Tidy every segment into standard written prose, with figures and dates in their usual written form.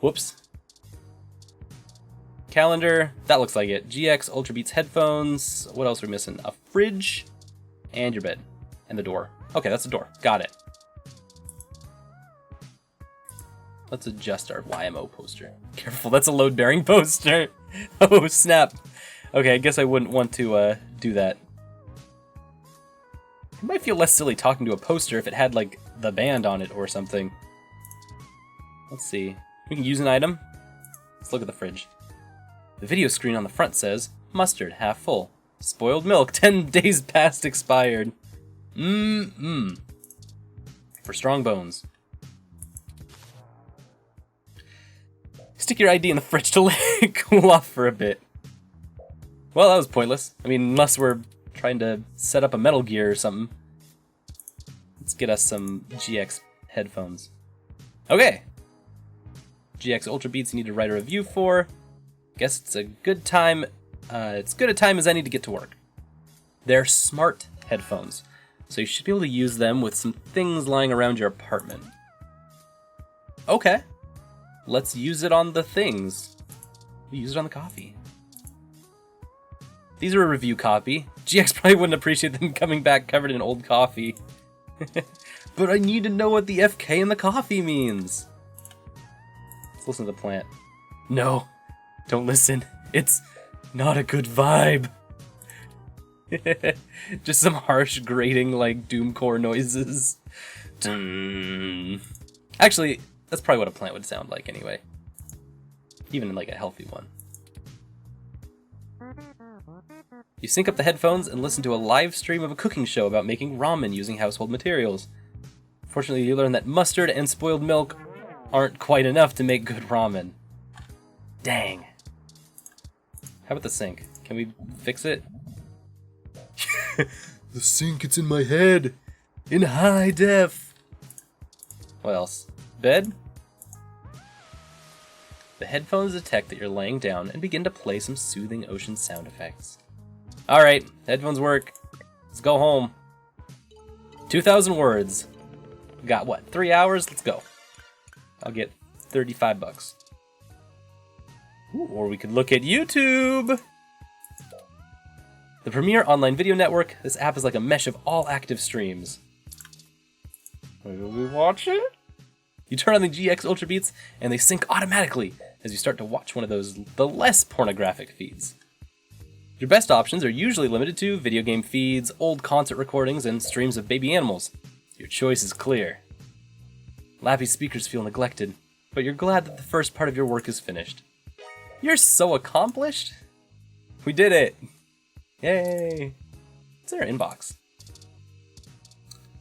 Whoops. Calendar, that looks like it. GX Ultra Beats headphones. What else are we missing? A fridge and your bed and the door. Okay, that's the door. Got it. Let's adjust our YMO poster. Careful, that's a load-bearing poster. Oh, snap. Okay, I guess I wouldn't want to do that. It might feel less silly talking to a poster if it had, like, the band on it or something. Let's see. We can use an item. Let's look at the fridge. The video screen on the front says, mustard, half full. Spoiled milk, 10 days past expired. For strong bones. Stick your ID in the fridge to let it cool off for a bit. Well, that was pointless. I mean, unless we're trying to set up a Metal Gear or something. Let's get us some GX headphones. Okay. GX Ultra Beats you need to write a review for. Guess it's a good time. It's good a time as any to get to work. They're smart headphones, so you should be able to use them with some things lying around your apartment. Okay. Let's use it on the things. We use it on the coffee. These are a review copy. GX probably wouldn't appreciate them coming back covered in old coffee. But I need to know what the FK in the coffee means. Let's listen to the plant. No, don't listen. It's not a good vibe. Just some harsh, grating, like, doomcore noises. Actually, that's probably what a plant would sound like anyway. Even like a healthy one. You sync up the headphones and listen to a live stream of a cooking show about making ramen using household materials. Fortunately, you learn that mustard and spoiled milk aren't quite enough to make good ramen. Dang. How about the sink? Can we fix it? The sink, it's in my head. In high def. What else? Bed? The headphones detect that you're laying down and begin to play some soothing ocean sound effects. Alright, headphones work. Let's go home. 2,000 words. Got what, 3 hours? Let's go. I'll get 35 bucks. Ooh, or we could look at YouTube! The premier online video network, this app is like a mesh of all active streams. Will we watch it? You turn on the GX Ultra Beats, and they sync automatically as you start to watch one of the less pornographic feeds. Your best options are usually limited to video game feeds, old concert recordings, and streams of baby animals. Your choice is clear. Lappy speakers feel neglected, but you're glad that the first part of your work is finished. You're so accomplished! We did it! Yay! What's in our inbox?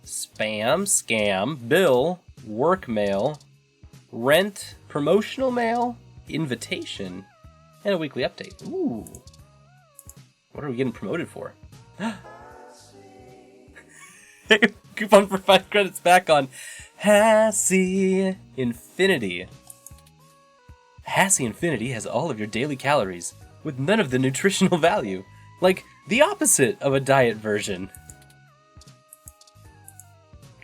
Spam, scam, bill, work mail, rent, promotional mail, invitation, and a weekly update. Ooh! What are we getting promoted for? Coupon for 5 credits back on Hassy Infinity. Hassy Infinity has all of your daily calories, with none of the nutritional value. Like, the opposite of a diet version.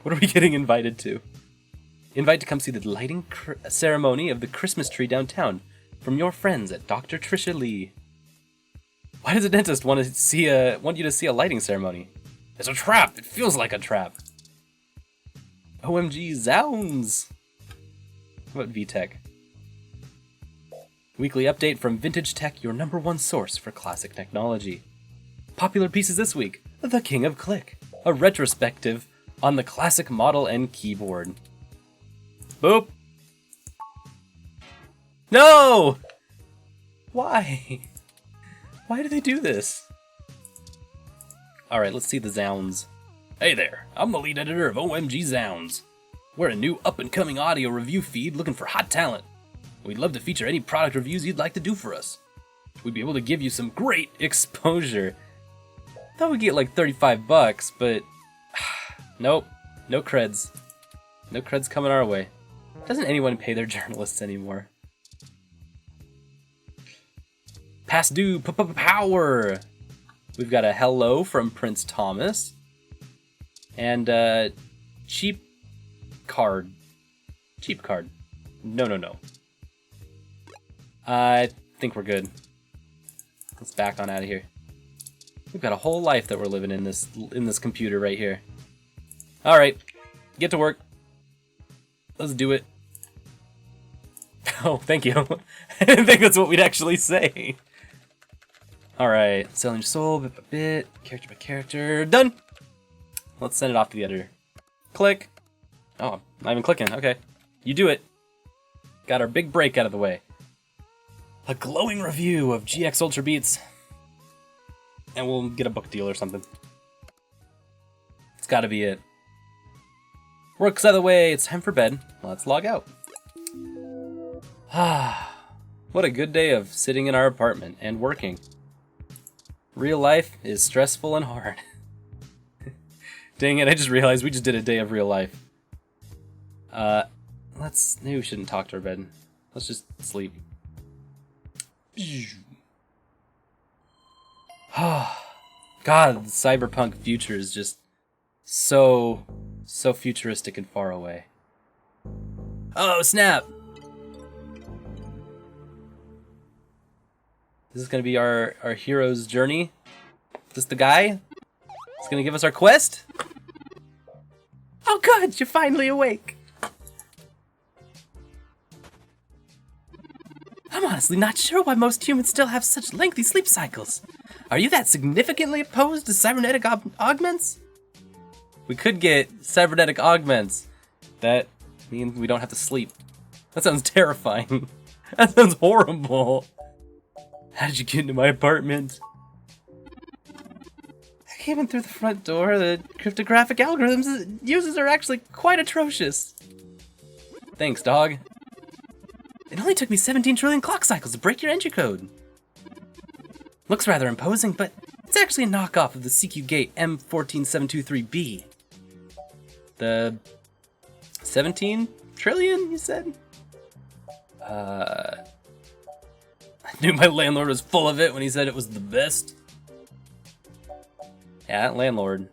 What are we getting invited to? Invite to come see the lighting ceremony of the Christmas tree downtown from your friends at Dr. Trisha Lee. Why does a dentist want you to see a lighting ceremony? It's a trap! It feels like a trap! OMG zounds! How about VTech? Weekly update from Vintage Tech, your #1 source for classic technology. Popular pieces this week, The King of Click, a retrospective on the classic model and keyboard. Boop! No! Why? Why do they do this? Alright, let's see the Zounds. Hey there, I'm the lead editor of OMG Zounds. We're a new up-and-coming audio review feed looking for hot talent. We'd love to feature any product reviews you'd like to do for us. We'd be able to give you some great exposure. Thought we'd get like 35 bucks, but nope, no creds. No creds coming our way. Doesn't anyone pay their journalists anymore? Past due power! We've got a hello from Prince Thomas. And cheap card. Cheap card. No. I think we're good. Let's back on out of here. We've got a whole life that we're living in this computer right here. All right, get to work. Let's do it. Oh, thank you. I didn't think that's what we'd actually say. All right, selling your soul bit by bit, character by character. Done. Let's send it off to the editor. Click. Oh, not even clicking. Okay, you do it. Got our big break out of the way. A glowing review of GX Ultra Beats. And we'll get a book deal or something. It's gotta be it. Work's out of the way, it's time for bed. Let's log out. Ah, what a good day of sitting in our apartment and working. Real life is stressful and hard. Dang it, I just realized we just did a day of real life. Maybe we shouldn't talk to our bed. Let's just sleep. God, the cyberpunk future is just so futuristic and far away. Oh, snap! This is gonna be our hero's journey. Is this the guy? He's gonna give us our quest? Oh good, you're finally awake! I'm honestly not sure why most humans still have such lengthy sleep cycles. Are you that significantly opposed to cybernetic augments? We could get cybernetic augments. That means we don't have to sleep. That sounds terrifying. That sounds horrible. How did you get into my apartment? I came in through the front door. The cryptographic algorithms it uses are actually quite atrocious. Thanks, dog. It only took me 17 trillion clock cycles to break your entry code. Looks rather imposing, but it's actually a knockoff of the CQ Gate M14723B. The 17 trillion, you said? I knew my landlord was full of it when he said it was the best. Yeah, that landlord.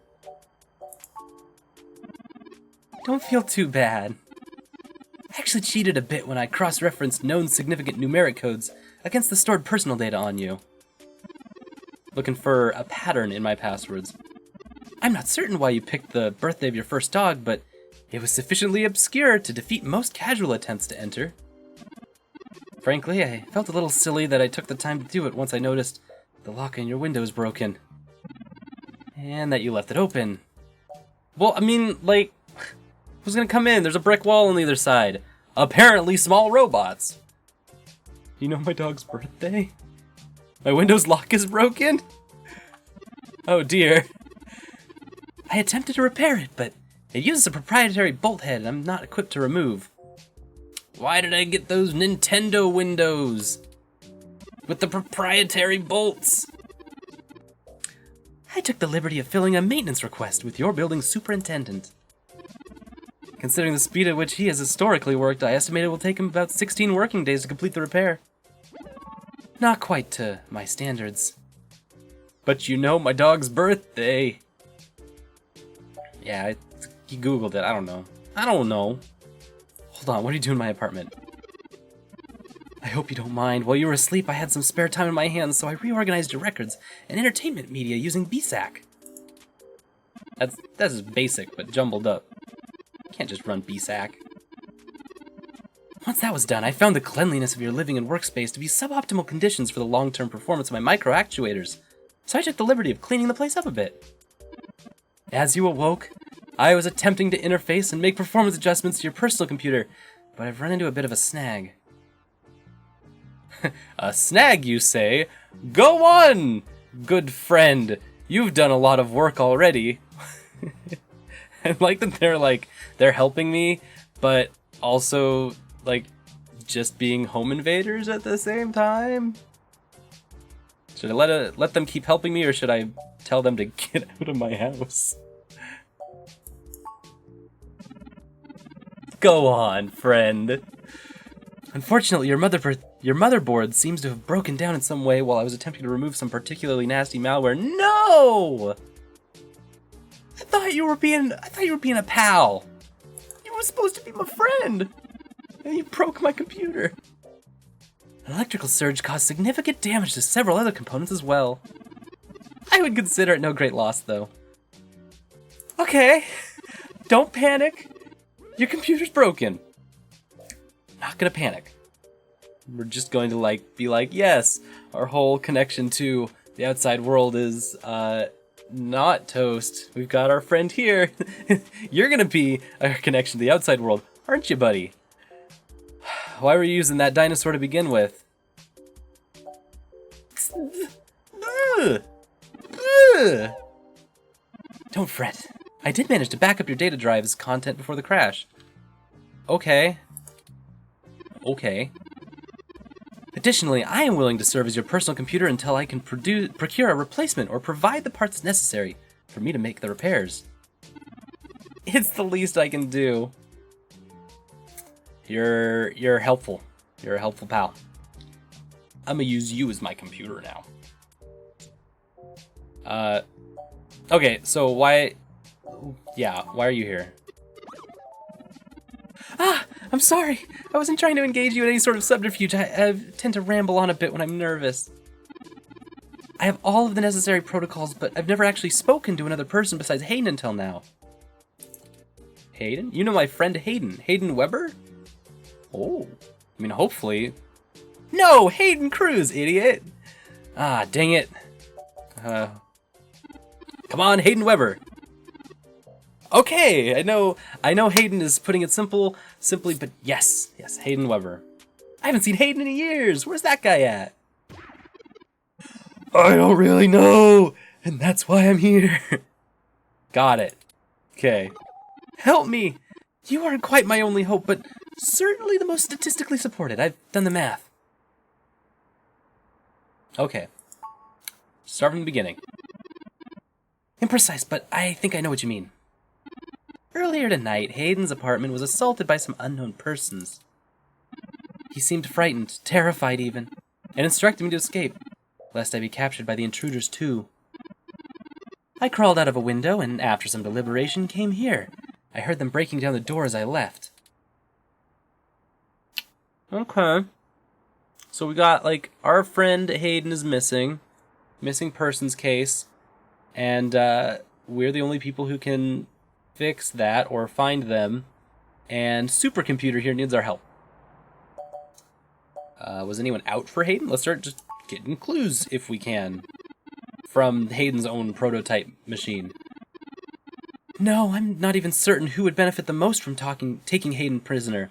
Don't feel too bad. I actually cheated a bit when I cross-referenced known significant numeric codes against the stored personal data on you. Looking for a pattern in my passwords. I'm not certain why you picked the birthday of your first dog, but it was sufficiently obscure to defeat most casual attempts to enter. Frankly, I felt a little silly that I took the time to do it once I noticed the lock on your window is broken. And that you left it open. Well, I mean, like, who's gonna come in? There's a brick wall on the other side. Apparently small robots. You know my dog's birthday? My Windows lock is broken? Oh dear. I attempted to repair it, but it uses a proprietary bolt head I'm not equipped to remove. Why did I get those Nintendo Windows? With the proprietary bolts? I took the liberty of filling a maintenance request with your building's superintendent. Considering the speed at which he has historically worked, I estimate it will take him about 16 working days to complete the repair. Not quite to my standards. But you know my dog's birthday. Yeah, he Googled it. I don't know. Hold on, what are you doing in my apartment? I hope you don't mind. While you were asleep, I had some spare time in my hands, so I reorganized your records and entertainment media using BSAC. That's just basic, but jumbled up. You can't just run BSAC. Once that was done, I found the cleanliness of your living and workspace to be suboptimal conditions for the long-term performance of my micro actuators, so I took the liberty of cleaning the place up a bit. As you awoke, I was attempting to interface and make performance adjustments to your personal computer, but I've run into a bit of a snag. A snag, you say? Go on, good friend. You've done a lot of work already. I like that they're helping me, but also like just being home invaders at the same time. Should I let them keep helping me, or should I tell them to get out of my house? Go on, friend. Unfortunately, your motherboard seems to have broken down in some way while I was attempting to remove some particularly nasty malware. No! I thought you were being a pal. You were supposed to be my friend. And you broke my computer. An electrical surge caused significant damage to several other components as well. I would consider it no great loss, though. Okay, don't panic. Your computer's broken. Not gonna panic. We're just going to be like, yes, our whole connection to the outside world is not toast. We've got our friend here. You're gonna be our connection to the outside world, aren't you, buddy? Why were you using that dinosaur to begin with? Don't fret. I did manage to back up your data drive's content before the crash. Okay. Okay. Additionally, I am willing to serve as your personal computer until I can procure a replacement or provide the parts necessary for me to make the repairs. It's the least I can do. You're helpful. You're a helpful pal. I'm gonna use you as my computer now. Okay, so why are you here? Ah, I'm sorry. I wasn't trying to engage you in any sort of subterfuge. I tend to ramble on a bit when I'm nervous. I have all of the necessary protocols, but I've never actually spoken to another person besides Hayden until now. Hayden? You know my friend Hayden. Hayden Weber? Oh, I mean, hopefully. No, Hayden Cruz, idiot. Ah, dang it. Come on, Hayden Weber. Okay, I know Hayden is putting it simply, but yes, Hayden Weber. I haven't seen Hayden in years. Where's that guy at? I don't really know, and that's why I'm here. Got it. Okay. Help me. You aren't quite my only hope, but certainly the most statistically supported. I've done the math. Okay. Start from the beginning. Imprecise, but I think I know what you mean. Earlier tonight, Hayden's apartment was assaulted by some unknown persons. He seemed frightened, terrified even, and instructed me to escape, lest I be captured by the intruders too. I crawled out of a window and, after some deliberation, came here. I heard them breaking down the door as I left. Okay. So we got, our friend Hayden is missing persons case, and we're the only people who can fix that or find them, and supercomputer here needs our help. Was anyone out for Hayden? Let's start just getting clues if we can from Hayden's own prototype machine. No, I'm not even certain who would benefit the most from taking Hayden prisoner.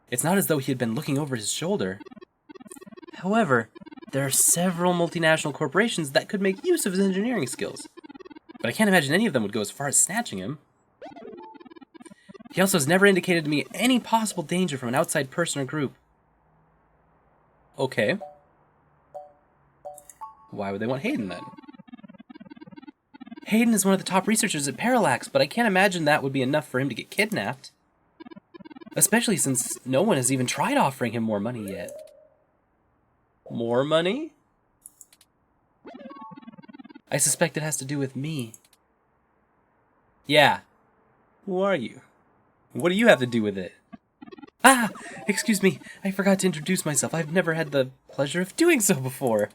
It's not as though he had been looking over his shoulder. However, there are several multinational corporations that could make use of his engineering skills, but I can't imagine any of them would go as far as snatching him. He also has never indicated to me any possible danger from an outside person or group. Okay. Why would they want Hayden then? Hayden is one of the top researchers at Parallax, but I can't imagine that would be enough for him to get kidnapped. Especially since no one has even tried offering him more money yet. More money? I suspect it has to do with me. Yeah. Who are you? What do you have to do with it? Ah! Excuse me, I forgot to introduce myself. I've never had the pleasure of doing so before.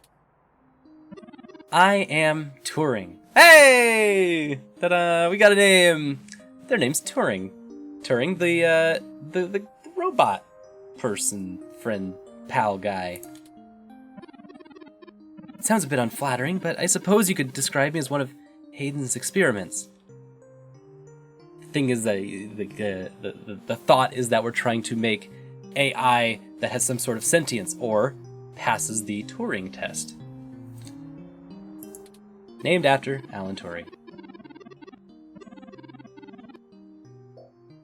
I am Turing. Hey! Ta-da! We got a name! Their name's Turing. Turing, the robot person, friend, pal guy. It sounds a bit unflattering, but I suppose you could describe me as one of Hayden's experiments. The thing is that the thought is that we're trying to make AI that has some sort of sentience or passes the Turing test. Named after Alan Turing.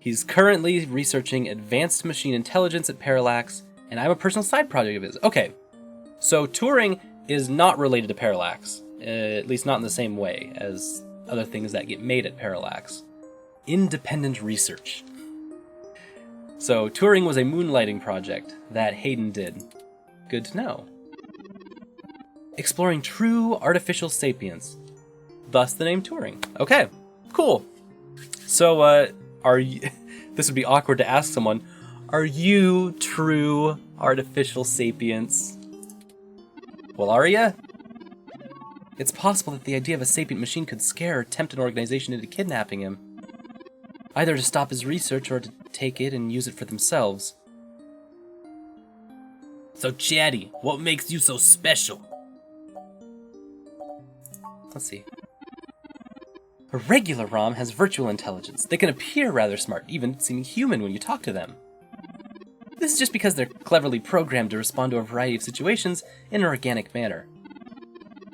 He's currently researching advanced machine intelligence at Parallax, and I'm a personal side project of his. Okay, so Turing is not related to Parallax, at least not in the same way as other things that get made at Parallax. Independent research. So Turing was a moonlighting project that Hayden did. Good to know. Exploring true artificial sapience. Thus the name Turing. Okay, cool. So, are you... This would be awkward to ask someone. Are you true artificial sapience? Well, are ya? It's possible that the idea of a sapient machine could scare or tempt an organization into kidnapping him. Either to stop his research or to take it and use it for themselves. So Chatty, what makes you so special? Let's see. A regular ROM has virtual intelligence. They can appear rather smart, even seeming human when you talk to them. This is just because they're cleverly programmed to respond to a variety of situations in an organic manner.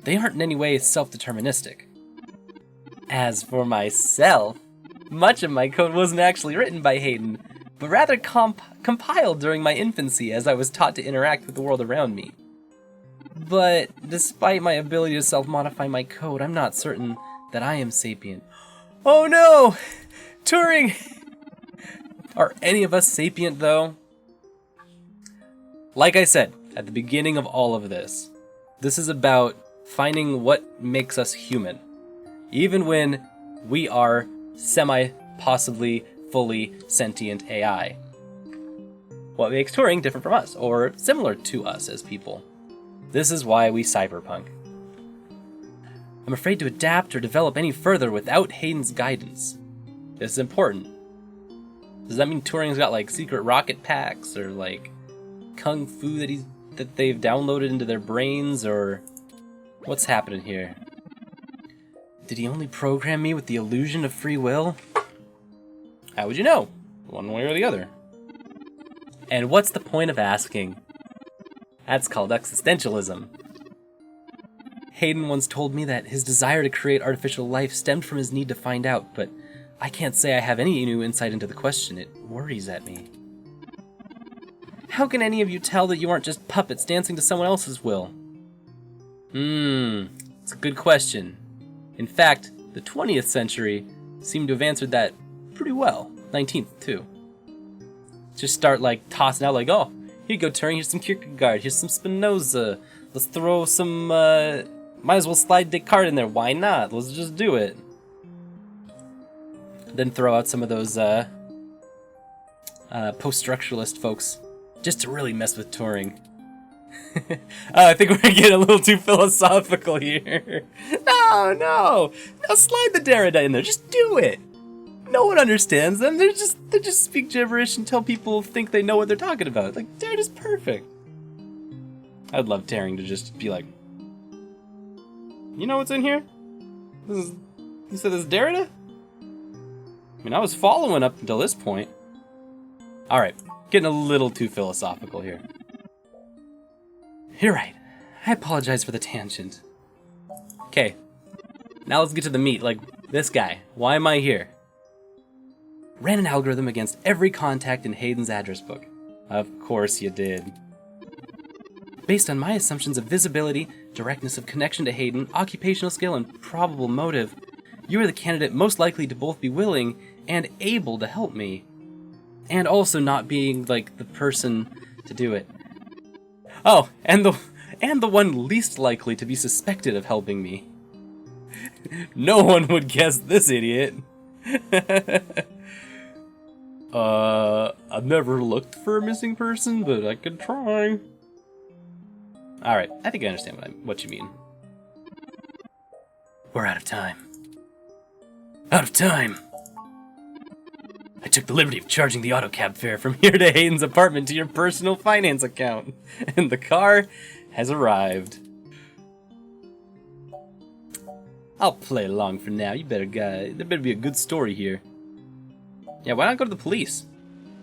They aren't in any way self-deterministic. As for myself, much of my code wasn't actually written by Hayden, but rather compiled during my infancy as I was taught to interact with the world around me. But despite my ability to self-modify my code, I'm not certain that I am sapient. Oh no! Turing! Are any of us sapient though? Like I said at the beginning of all of this, this is about finding what makes us human. Even when we are possibly fully sentient AI. What makes Turing different from us, or similar to us as people? This is why we cyberpunk. I'm afraid to adapt or develop any further without Hayden's guidance. This is important. Does that mean Turing's got like secret rocket packs or like kung fu that they've downloaded into their brains, or what's happening here? Did he only program me with the illusion of free will? How would you know? One way or the other. And what's the point of asking? That's called existentialism. Hayden once told me that his desire to create artificial life stemmed from his need to find out, but I can't say I have any new insight into the question. It worries at me. How can any of you tell that you aren't just puppets dancing to someone else's will? It's a good question. In fact, the 20th century seemed to have answered that pretty well. 19th, too. Just start, like, tossing out, like, oh, here you go, Turing, here's some Kierkegaard, here's some Spinoza. Let's throw some, might as well slide Descartes in there, why not? Let's just do it. Then throw out some of those, post-structuralist folks, just to really mess with Turing. I think we're getting a little too philosophical here. No, slide the Derrida in there, just do it. No one understands them. They just speak gibberish until people think they know what they're talking about. Like, Derrida's perfect. I'd love Turing to just be like, you know what's in here? You said this is Derrida? I mean, I was following up until this point. Alright, getting a little too philosophical here. You're right. I apologize for the tangent. Okay, now let's get to the meat, like this guy. Why am I here? Ran an algorithm against every contact in Hayden's address book. Of course you did. Based on my assumptions of visibility, directness of connection to Hayden, occupational skill, and probable motive, you are the candidate most likely to both be willing and able to help me. And also not being, like, the person to do it. Oh, and the one least likely to be suspected of helping me. No one would guess this idiot. I've never looked for a missing person, but I could try. Alright, I think I understand what you mean. We're out of time. Out of time! I took the liberty of charging the autocab fare from here to Hayden's apartment to your personal finance account, and the car has arrived. I'll play along for now. There better be a good story here. Yeah, why not go to the police?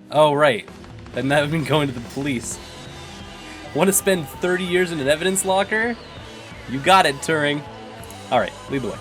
Oh, right. Then that would mean going to the police. Want to spend 30 years in an evidence locker? You got it, Turing. Alright, lead the way.